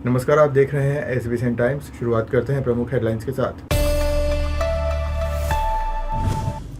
नमस्कार, आप देख रहे हैं एसबीएन टाइम्स। शुरुआत करते हैं प्रमुख हेडलाइंस के साथ।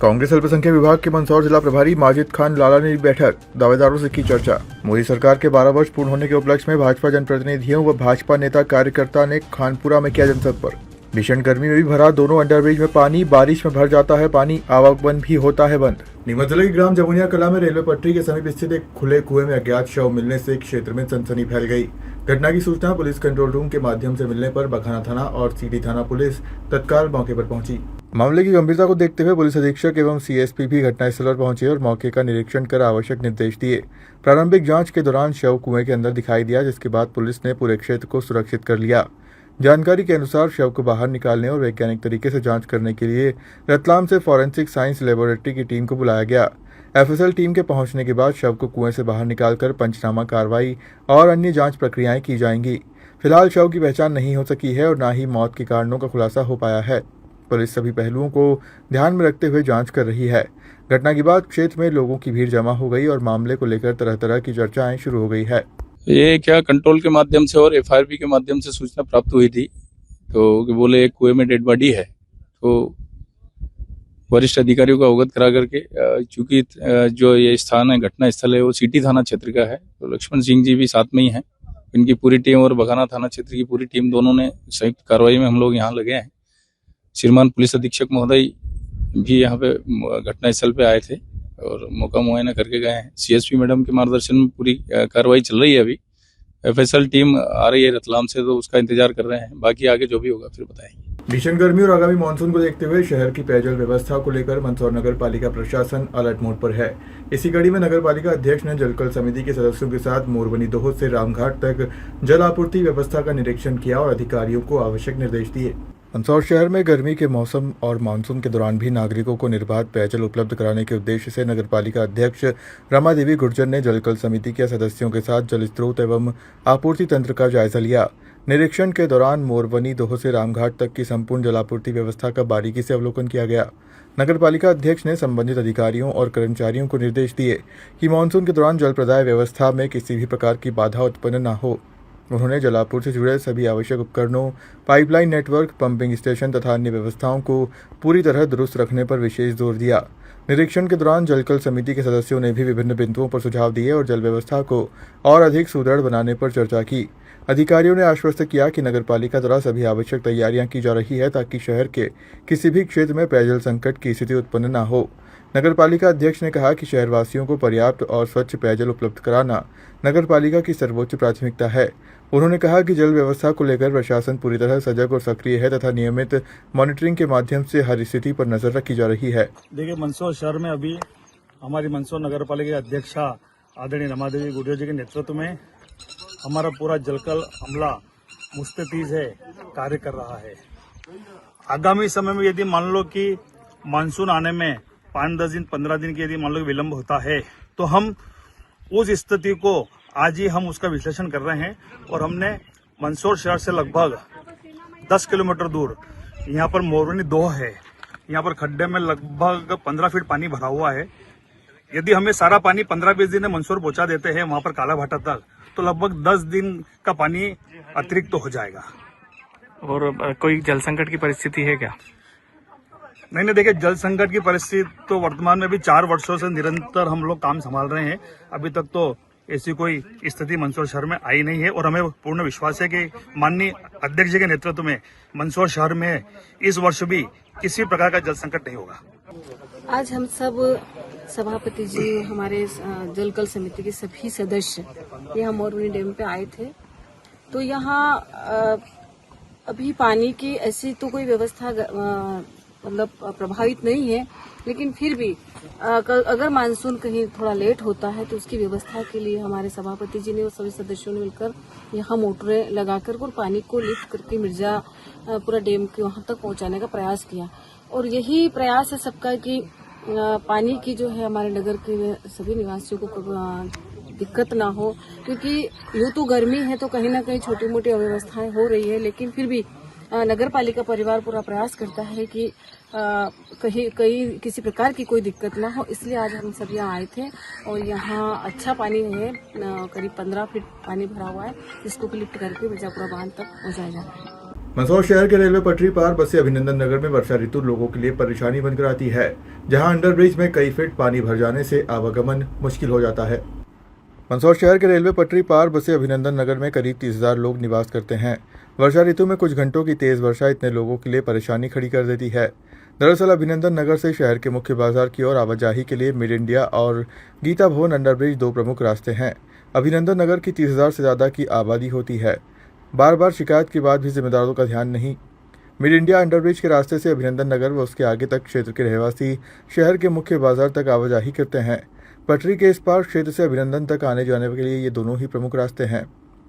कांग्रेस अल्पसंख्यक विभाग के मंदसौर जिला प्रभारी माजिद खान लाला ने बैठक, दावेदारों से की चर्चा। मोदी सरकार के 12 वर्ष पूर्ण होने के उपलक्ष्य में भाजपा जनप्रतिनिधियों व भाजपा नेता कार्यकर्ता ने खानपुरा में किया जनसंपर्क। भीषण गर्मी में भी भरा दोनों अंडरब्रिज में पानी, बारिश में भर जाता है पानी, आवागमन भी होता है बंद। नीमच जिले के ग्राम जमुनिया कला में रेलवे पटरी के समीप स्थित एक खुले कुएं में अज्ञात शव मिलने से क्षेत्र में सनसनी फैल गई। घटना की सूचना पुलिस कंट्रोल रूम के माध्यम से मिलने पर बखाना थाना और सीटी थाना पुलिस तत्काल मौके पर पहुंची। मामले की गंभीरता को देखते हुए पुलिस अधीक्षक एवं सीएसपी भी घटनास्थल पर पहुंचे और मौके का निरीक्षण कर आवश्यक निर्देश दिए। प्रारंभिक जांच के दौरान शव कुएं के अंदर दिखाई दिया, जिसके बाद पुलिस ने पूरे क्षेत्र को सुरक्षित कर लिया। जानकारी के अनुसार शव को बाहर निकालने और वैज्ञानिक तरीके से जांच करने के लिए रतलाम से फॉरेंसिक साइंस लेबोरेटरी की टीम को बुलाया गया। एफएसएल टीम के पहुंचने के बाद शव को कुएं से बाहर निकालकर पंचनामा कार्रवाई और अन्य जांच प्रक्रियाएं की जाएंगी। फिलहाल शव की पहचान नहीं हो सकी है और न ही मौत के कारणों का खुलासा हो पाया है। पुलिस सभी पहलुओं को ध्यान में रखते हुए जांच कर रही है। घटना के बाद क्षेत्र में लोगों की भीड़ जमा हो गई और मामले को लेकर तरह तरह की चर्चाएं शुरू हो गई है। ये क्या कंट्रोल के माध्यम से और एफआईआर के माध्यम से सूचना प्राप्त हुई थी, तो बोले एक कुएं में डेड बॉडी है, तो वरिष्ठ अधिकारियों को अवगत करा करके, चूंकि जो ये स्थान है, घटना स्थल है, वो सिटी थाना क्षेत्र का है, तो लक्ष्मण सिंह जी भी साथ में ही हैं। इनकी पूरी टीम और बघाना थाना क्षेत्र की पूरी टीम, दोनों ने संयुक्त कार्रवाई में हम लोग यहाँ लगे हैं। श्रीमान पुलिस अधीक्षक महोदय भी यहाँ पे घटना स्थल पे आए थे और मौका मुआयना करके गए हैं। सीएसपी मैडम के मार्गदर्शन में पूरी कार्रवाई चल रही है। अभी एफएसएल टीम आ रही है रतलाम से, तो उसका इंतजार कर रहे हैं। बाकी आगे जो भी होगा फिर बताएंगे। भीषण गर्मी और आगामी मानसून को देखते हुए शहर की पेयजल व्यवस्था को लेकर मंदसौर नगर पालिका प्रशासन अलर्ट मोड पर है। इसी कड़ी में नगर पालिका अध्यक्ष ने जलकल समिति के सदस्यों के साथ मोरबनी दोहद से रामघाट तक जल आपूर्ति व्यवस्था का निरीक्षण किया और अधिकारियों को आवश्यक निर्देश दिए। मंदसौर शहर में गर्मी के मौसम और मानसून के दौरान भी नागरिकों को निर्बाध पेयजल उपलब्ध कराने के उद्देश्य से नगर पालिका अध्यक्ष रमा देवी गुर्जर ने जलकल समिति के सदस्यों के साथ जल स्रोत एवं आपूर्ति तंत्र का जायजा लिया। निरीक्षण के दौरान मोरबनी दोहद से रामघाट तक की संपूर्ण जलापूर्ति व्यवस्था का बारीकी से अवलोकन किया गया। नगर पालिका अध्यक्ष ने संबंधित अधिकारियों और कर्मचारियों को निर्देश दिए कि मानसून के दौरान जल प्रदाय व्यवस्था में किसी भी प्रकार की बाधा उत्पन्न न हो। उन्होंने जलापूर्ति से जुड़े सभी आवश्यक उपकरणों, पाइपलाइन नेटवर्क, पंपिंग स्टेशन तथा अन्य व्यवस्थाओं को पूरी तरह दुरुस्त रखने पर विशेष जोर दिया। निरीक्षण के दौरान जलकल समिति के सदस्यों ने भी विभिन्न बिंदुओं पर सुझाव दिए और जल व्यवस्था को और अधिक सुदृढ़ बनाने पर चर्चा की। अधिकारियों ने आश्वस्त किया कि नगर पालिका द्वारा सभी आवश्यक तैयारियां की जा रही है ताकि शहर के किसी भी क्षेत्र में पेयजल संकट की स्थिति उत्पन्न न हो। नगर पालिका अध्यक्ष ने कहा कि शहरवासियों को पर्याप्त और स्वच्छ पेयजल उपलब्ध कराना नगर पालिका की सर्वोच्च प्राथमिकता है। उन्होंने कहा कि जल व्यवस्था को लेकर प्रशासन पूरी तरह सजग और सक्रिय है तथा नियमित मॉनिटरिंग के माध्यम से हर स्थिति पर नजर रखी जा रही है। देखिए, मंदसौर शहर में अभी हमारी मंदसौर नगर पालिका अध्यक्षा आदरणीय रमा देवी गुर्जर जी के नेतृत्व में हमारा पूरा जलकल अमला मुस्तैद है कार्य कर रहा है। आगामी समय में यदि मान लो कि मानसून आने में 5-10 दिन 15 दिन की यदि मान लो विलम्ब होता है, तो हम उस स्थिति को आज ही हम उसका विश्लेषण कर रहे हैं और हमने मंदसौर शहर से लगभग 10 किलोमीटर दूर यहाँ पर मोरबनी दोह है, यहाँ पर खड्डे में लगभग 15 फीट पानी भरा हुआ है। यदि हमें सारा पानी 15-20 दिन में मंदसौर पहुंचा देते हैं वहां पर काला भाटा तक, तो लगभग 10 दिन का पानी अतिरिक्त तो हो जाएगा। और कोई जल संकट की परिस्थिति है क्या? नहीं, देखिए, जल संकट की परिस्थिति तो वर्तमान में भी 4 वर्षों से निरंतर हम लोग काम संभाल रहे हैं। अभी तक तो ऐसी कोई स्थिति मंदसौर शहर में आई नहीं है और हमें पूर्ण विश्वास है कि माननीय अध्यक्ष जी के नेतृत्व में मंदसौर शहर में इस वर्ष भी किसी प्रकार का जल संकट नहीं होगा। आज हम सब सभापति जी, हमारे जलकल समिति के सभी सदस्य यहाँ मोरबनी डैम पे आए थे। तो यहाँ अभी पानी की ऐसी तो कोई व्यवस्था मतलब प्रभावित नहीं है, लेकिन फिर भी अगर मानसून कहीं थोड़ा लेट होता है तो उसकी व्यवस्था के लिए हमारे सभापति जी ने और सभी सदस्यों ने मिलकर यहाँ मोटरें लगाकर और पानी को लिफ्ट करके मिर्जा पूरा डैम के वहां तक पहुंचाने का प्रयास किया। और यही प्रयास है सबका कि पानी की जो है हमारे नगर के सभी निवासियों को दिक्कत ना हो, क्योंकि यूं तो गर्मी है तो कहीं ना कहीं छोटी मोटी अव्यवस्थाएं हो रही है, लेकिन फिर भी नगर पालिका परिवार पूरा प्रयास करता है कि कहीं किसी प्रकार की कोई दिक्कत ना हो, इसलिए आज हम सब यहाँ आए थे। और यहाँ अच्छा पानी है, करीब 15 फीट पानी भरा हुआ है, जिसको लिफ्ट करके मिर्जापुरा बांध तक पहुँचाया जा रहा है। मंदसौर शहर के रेलवे पटरी पार बसें अभिनंदन नगर में वर्षा ऋतु लोगों के लिए परेशानी बनकर आती है, जहां अंडरब्रिज में कई फीट पानी भर जाने से आवागमन मुश्किल हो जाता है। मंदसौर शहर के रेलवे पटरी पार बसें अभिनंदन नगर में करीब 30,000 लोग निवास करते हैं। वर्षा ऋतु में कुछ घंटों की तेज वर्षा इतने लोगों के लिए परेशानी खड़ी कर देती है। दरअसल अभिनंदन नगर से शहर के मुख्य बाजार की ओर आवाजाही के लिए मिड इंडिया और गीता भवन अंडरब्रिज 2 प्रमुख रास्ते हैं। अभिनंदन नगर की 30,000 से ज़्यादा की आबादी होती है। बार बार शिकायत के बाद भी जिम्मेदारों का ध्यान नहीं। मिड इंडिया अंडरब्रिज के रास्ते से अभिनंदन नगर व उसके आगे तक क्षेत्र के रहवासी शहर के मुख्य बाजार तक आवाजाही करते हैं। पटरी के इस पार क्षेत्र से अभिनंदन तक आने जाने के लिए ये दोनों ही प्रमुख रास्ते हैं।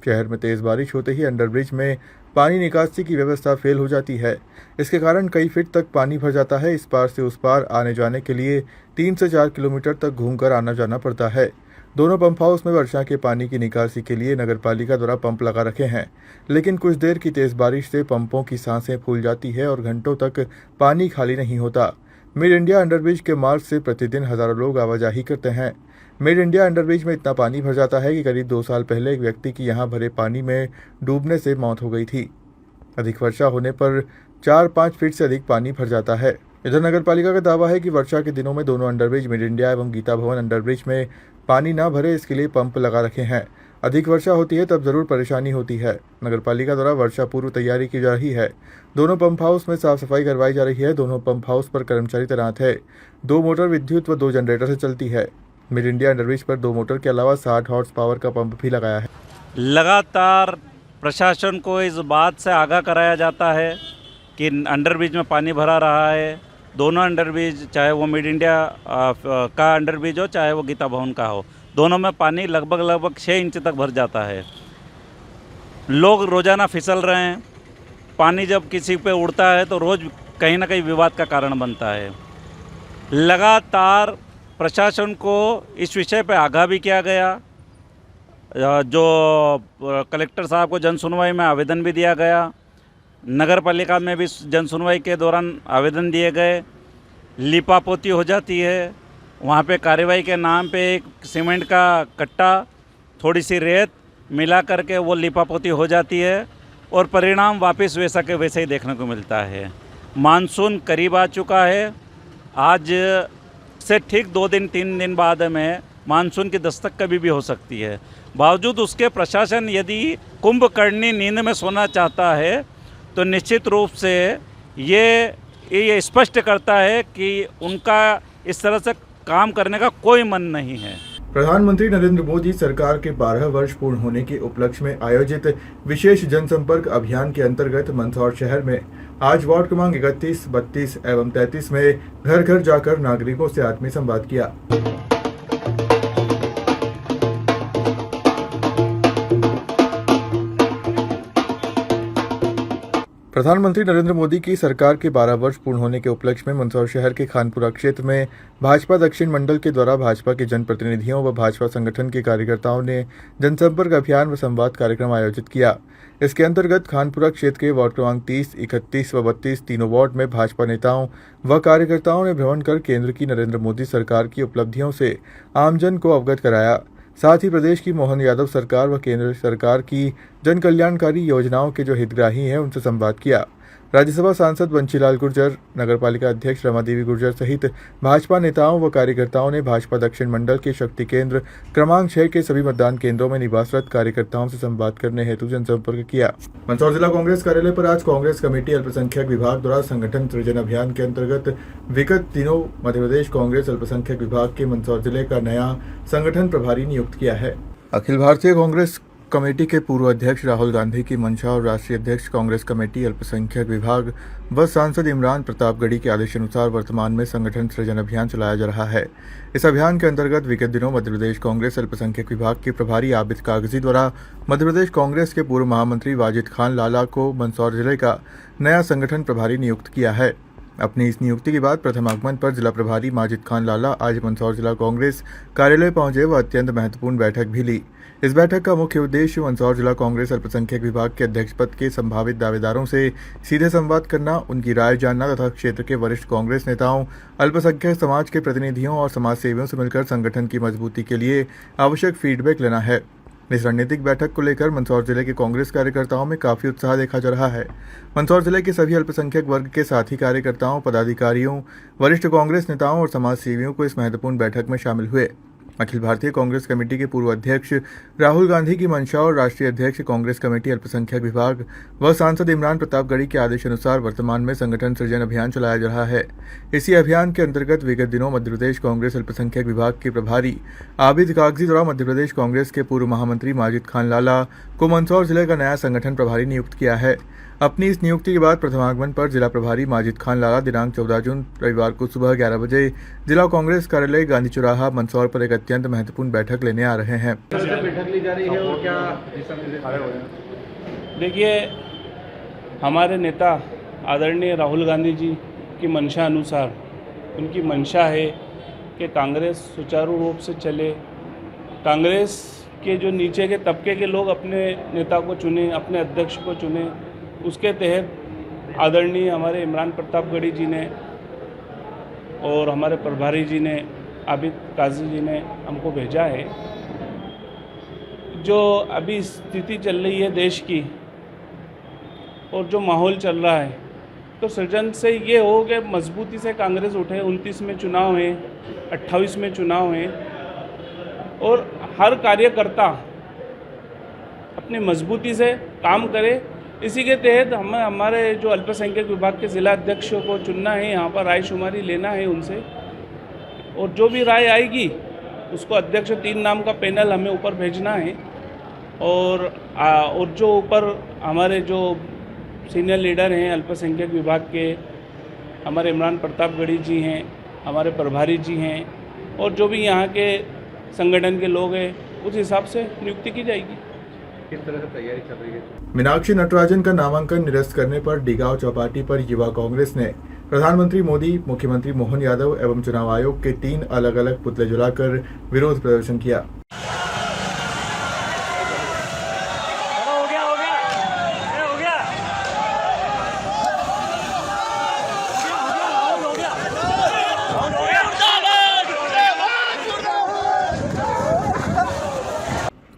शहर में तेज बारिश होते ही अंडरब्रिज में पानी निकासी की व्यवस्था फेल हो जाती है। इसके कारण कई फीट तक पानी भर जाता है। इस पार से उस पार आने जाने के लिए 3 से 4 किलोमीटर तक घूमकर आना जाना पड़ता है। दोनों पंप हाउस में वर्षा के पानी की निकासी के लिए नगर पालिका द्वारा पंप लगा रखे हैं, लेकिन कुछ देर की तेज बारिश से पंपों की सांसें फूल जाती है और घंटों तक पानी खाली नहीं होता। मिड इंडिया अंडरब्रिज के मार्ग से प्रतिदिन हजारों लोग आवाजाही करते हैं। मिड इंडिया अंडरब्रिज में इतना पानी भर जाता है कि करीब 2 साल पहले एक व्यक्ति की यहां भरे पानी में डूबने से मौत हो गई थी। अधिक वर्षा होने पर 4-5 फीट से अधिक पानी भर जाता है। इधर नगर पालिका का दावा है कि वर्षा के दिनों में दोनों अंडरब्रिज मिड इंडिया एवं गीता भवन अंडरब्रिज में पानी न भरे, इसके लिए पंप लगा रखे हैं। अधिक वर्षा होती है तब जरूर परेशानी होती है। नगर पालिका द्वारा वर्षा पूर्व तैयारी की जा रही है। दोनों पंप हाउस में साफ सफाई करवाई जा रही है। दोनों पंप हाउस पर कर्मचारी तैनात है। 2 मोटर विद्युत व 2 जनरेटर से चलती है। मिड इंडिया अंडरब्रिज पर 2 मोटर के अलावा 60 हॉर्स पावर का पंप भी लगाया है। लगातार प्रशासन को इस बात से आगाह कराया जाता है कि अंडरब्रिज में पानी भरा रहा है। दोनों अंडरब्रिज, चाहे वो मिड इंडिया का अंडरब्रिज हो चाहे वो गीता भवन का हो, दोनों में पानी लगभग 6 इंच तक भर जाता है। लोग रोज़ाना फिसल रहे हैं। पानी जब किसी पे उड़ता है तो रोज़ कहीं ना कहीं विवाद का कारण बनता है। लगातार प्रशासन को इस विषय पे आगाह भी किया गया। जो कलेक्टर साहब को जन सुनवाई में आवेदन भी दिया गया। नगर पालिका में भी जन सुनवाई के दौरान आवेदन दिए गए। लिपापोती हो जाती है। वहाँ पे कार्रवाई के नाम पे एक सीमेंट का कट्टा, थोड़ी सी रेत मिला करके वो लिपापोती हो जाती है और परिणाम वापस वैसा के वैसे ही देखने को मिलता है। मानसून करीब आ चुका है। आज से ठीक 2 दिन 3 दिन बाद में मानसून की दस्तक कभी भी हो सकती है। बावजूद उसके प्रशासन यदि कुंभकर्णी नींद में सोना चाहता है तो निश्चित रूप से ये स्पष्ट करता है कि उनका इस तरह से काम करने का कोई मन नहीं है। प्रधानमंत्री नरेंद्र मोदी सरकार के 12 वर्ष पूर्ण होने के उपलक्ष्य में आयोजित विशेष जनसंपर्क अभियान के अंतर्गत मंदसौर शहर में आज वार्ड क्रमांक 31, 32 एवं 33 में घर घर जाकर नागरिकों से आत्मीय संवाद किया। प्रधानमंत्री नरेंद्र मोदी की सरकार के 12 वर्ष पूर्ण होने के उपलक्ष्य में मंदसौर शहर के खानपुरा क्षेत्र में भाजपा दक्षिण मंडल के द्वारा भाजपा के जनप्रतिनिधियों व भाजपा संगठन के कार्यकर्ताओं ने जनसंपर्क अभियान व संवाद कार्यक्रम आयोजित किया। इसके अंतर्गत खानपुरा क्षेत्र के वार्ड क्रमांक 30, 31 व 32 तीनों वार्ड में भाजपा नेताओं व कार्यकर्ताओं ने भ्रमण कर केंद्र की नरेंद्र मोदी सरकार की उपलब्धियों से आमजन को अवगत कराया। साथ ही प्रदेश की मोहन यादव सरकार व केंद्र सरकार की जन कल्याणकारी योजनाओं के जो हितग्राही हैं उनसे संवाद किया। राज्यसभा सांसद बंशीलाल गुर्जर, नगरपालिका अध्यक्ष रमादेवी गुर्जर सहित भाजपा नेताओं व कार्यकर्ताओं ने भाजपा दक्षिण मंडल के शक्ति केंद्र क्रमांक 6 के सभी मतदान केंद्रों में निवासरत कार्यकर्ताओं से संवाद करने हेतु जनसंपर्क किया। मंदसौर जिला कांग्रेस कार्यालय पर आज कांग्रेस कमेटी अल्पसंख्यक विभाग द्वारा संगठन सृजन अभियान के अंतर्गत विगत दिनों मध्य प्रदेश कांग्रेस अल्पसंख्यक विभाग के मंदसौर जिले का नया संगठन प्रभारी नियुक्त किया है। अखिल भारतीय कांग्रेस कमेटी के पूर्व अध्यक्ष राहुल गांधी की मंशा और राष्ट्रीय अध्यक्ष कांग्रेस कमेटी अल्पसंख्यक विभाग व सांसद इमरान प्रतापगढ़ी के आदेशानुसार वर्तमान में संगठन सृजन अभियान चलाया जा रहा है। इस अभियान के अंतर्गत विगत दिनों मध्य प्रदेश कांग्रेस अल्पसंख्यक विभाग के प्रभारी आबिद कागजी द्वारा मध्य प्रदेश कांग्रेस के पूर्व महामंत्री वाजिद खान लाला को मंदसौर जिले का नया संगठन प्रभारी नियुक्त किया है। अपनी इस नियुक्ति के बाद प्रथम आगमन पर जिला प्रभारी माजिद खान लाला आज मंदसौर जिला कांग्रेस कार्यालय पहुंचे व अत्यंत महत्वपूर्ण बैठक भी ली। इस बैठक का मुख्य उद्देश्य मंदसौर जिला कांग्रेस अल्पसंख्यक विभाग के अध्यक्ष पद के संभावित दावेदारों से सीधे संवाद करना, उनकी राय जानना तथा क्षेत्र के वरिष्ठ कांग्रेस नेताओं, अल्पसंख्यक समाज के प्रतिनिधियों और समाज सेवियों से मिलकर संगठन की मजबूती के लिए आवश्यक फीडबैक लेना है। इस रणनीतिक बैठक को लेकर मंदसौर जिले के कांग्रेस कार्यकर्ताओं में काफी उत्साह देखा जा रहा है। मंदसौर जिले के सभी अल्पसंख्यक वर्ग के साथी कार्यकर्ताओं, पदाधिकारियों, वरिष्ठ कांग्रेस नेताओं और समाज सेवियों को इस महत्वपूर्ण बैठक में शामिल हुए। अखिल भारतीय कांग्रेस कमेटी के पूर्व अध्यक्ष राहुल गांधी की मंशा और राष्ट्रीय अध्यक्ष कांग्रेस कमेटी अल्पसंख्यक विभाग व सांसद इमरान प्रतापगढ़ी के आदेश अनुसार वर्तमान में संगठन सृजन अभियान चलाया जा रहा है। इसी अभियान के अंतर्गत विगत दिनों मध्य प्रदेश कांग्रेस अल्पसंख्यक विभाग के प्रभारी आबिद कागजी द्वारा मध्य प्रदेश कांग्रेस के पूर्व महामंत्री माजिद खान लाला को मंदसौर जिले का नया संगठन प्रभारी नियुक्त किया है। अपनी इस नियुक्ति के बाद प्रथम आगमन पर जिला प्रभारी माजिद खान लाला दिनांक 14 जून रविवार को सुबह 11 बजे जिला कांग्रेस कार्यालय गांधी चौराहा मंदसौर पर एक अत्यंत महत्वपूर्ण बैठक लेने आ रहे हैं। बैठक ली जा रही है और क्या देखिए, हमारे नेता आदरणीय राहुल गांधी जी की मंशा अनुसार उनकी मंशा है कि कांग्रेस सुचारू रूप से चले, कांग्रेस के जो नीचे के तबके के लोग अपने नेता को चुने, अपने अध्यक्ष को चुने। उसके तहत आदरणीय हमारे इमरान प्रतापगढ़ी जी ने और हमारे प्रभारी जी ने, आबिद काजी जी ने हमको भेजा है। जो अभी स्थिति चल रही है देश की और जो माहौल चल रहा है, तो सृजन से ये हो कि मजबूती से कांग्रेस उठे। 29 में चुनाव है, 28 में चुनाव है और हर कार्यकर्ता अपनी मजबूती से काम करे। इसी के तहत हमारे जो अल्पसंख्यक विभाग के जिला अध्यक्षों को चुनना है, यहाँ पर राय शुमारी लेना है उनसे, और जो भी राय आएगी उसको अध्यक्ष 3 नाम का पैनल हमें ऊपर भेजना है। और जो ऊपर हमारे जो सीनियर लीडर हैं अल्पसंख्यक विभाग के, हमारे इमरान प्रतापगढ़ी जी हैं, हमारे प्रभारी जी हैं, और जो भी यहाँ के संगठन के लोग हैं, उस हिसाब से नियुक्ति की जाएगी। किस तरह से तैयारी चल रही है? मीनाक्षी नटराजन का नामांकन निरस्त करने पर डिगांव चौपाटी पर युवा कांग्रेस ने प्रधानमंत्री मोदी, मुख्यमंत्री मोहन यादव एवं चुनाव आयोग के 3 अलग-अलग पुतले जलाकर विरोध प्रदर्शन किया।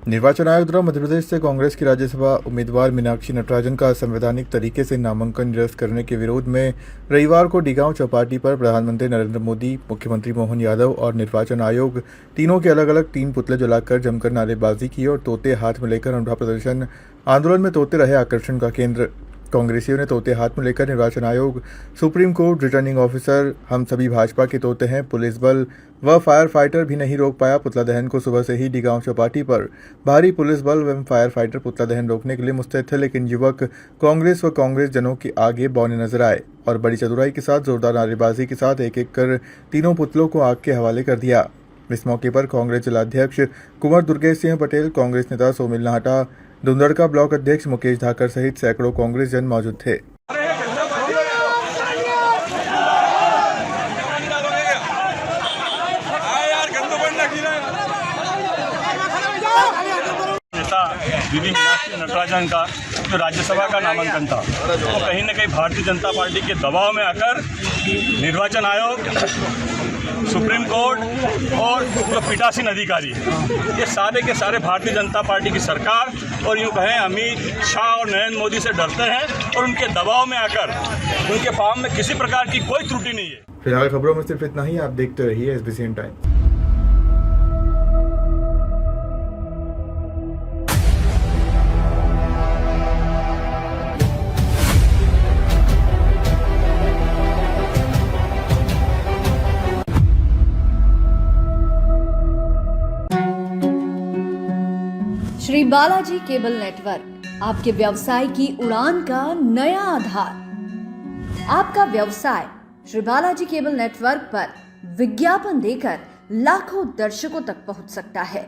निर्वाचन आयोग द्वारा मध्य प्रदेश से कांग्रेस की राज्यसभा उम्मीदवार मीनाक्षी नटराजन का असंवैधानिक तरीके से नामांकन निरस्त करने के विरोध में रविवार को डिगांव चौपाटी पर प्रधानमंत्री नरेंद्र मोदी, मुख्यमंत्री मोहन यादव और निर्वाचन आयोग तीनों के अलग अलग 3 पुतले जलाकर जमकर नारेबाजी की और तोते हाथ में लेकर अनोखा प्रदर्शन। आंदोलन में तोते रहे आकर्षण का केंद्र। कांग्रेसियों ने तोते हाथ में लेकर निर्वाचन आयोग, सुप्रीम कोर्ट, रिटर्निंग ऑफिसर, हम सभी भाजपा के तोते हैं, पुलिस बल व फायर फाइटर भी नहीं रोक पाया पुतला दहन को। सुबह से ही डिगांव चौपाटी पर भारी पुलिस बल एवं फायर फाइटर पुतला दहन रोकने के लिए मुस्तैद थे, लेकिन युवक कांग्रेस व कांग्रेस जनों के आगे बौने नजर आए और बड़ी चतुराई के साथ जोरदार नारेबाजी के साथ एक एक कर तीनों पुतलों को आग के हवाले कर दिया। इस मौके पर कांग्रेस जिलाध्यक्ष कुंवर दुर्गेश सिंह पटेल, कांग्रेस नेता सोमिल नाहटा, धुंधड़का ब्लॉक अध्यक्ष मुकेश धाकर सहित सैकड़ों कांग्रेस जन मौजूद थे। नेता दीदी मीनाक्षी नटराजन का जो राज्यसभा का नामांकन था, वो कहीं न कहीं भारतीय जनता पार्टी के दबाव में आकर निर्वाचन आयोग, सुप्रीम कोर्ट और जो पीठासीन अधिकारी, ये सारे के सारे भारतीय जनता पार्टी की सरकार और यूँ कहें अमित शाह और नरेंद्र मोदी से डरते हैं और उनके दबाव में आकर उनके काम में किसी प्रकार की कोई त्रुटि नहीं है। फिलहाल खबरों में सिर्फ इतना ही। आप देखते रहिए SBCN time. Shri Balaji cable network आपके व्यवसाय की उड़ान का नया आधार। आपका व्यवसाय श्री बालाजी केबल नेटवर्क पर विज्ञापन देकर लाखों दर्शकों तक पहुंच सकता है।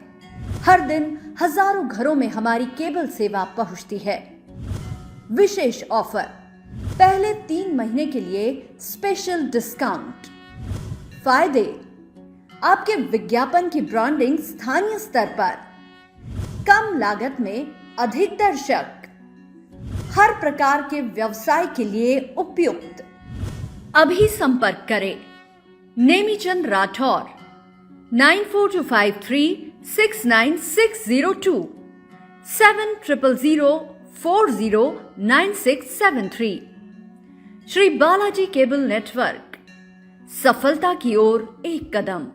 हर दिन हजारों घरों में हमारी केबल सेवा पहुंचती है। विशेष ऑफर, पहले 3 महीने के लिए स्पेशल डिस्काउंट। फायदे, आपके विज्ञापन की ब्रांडिंग स्थानीय स्तर पर। कम लागत में अधिक दर्शक, हर प्रकार के व्यवसाय के लिए उपयुक्त। अभी संपर्क करें नेमीचंद राठौर 9425369602 7000409673। श्री बालाजी केबल नेटवर्क, सफलता की ओर एक कदम।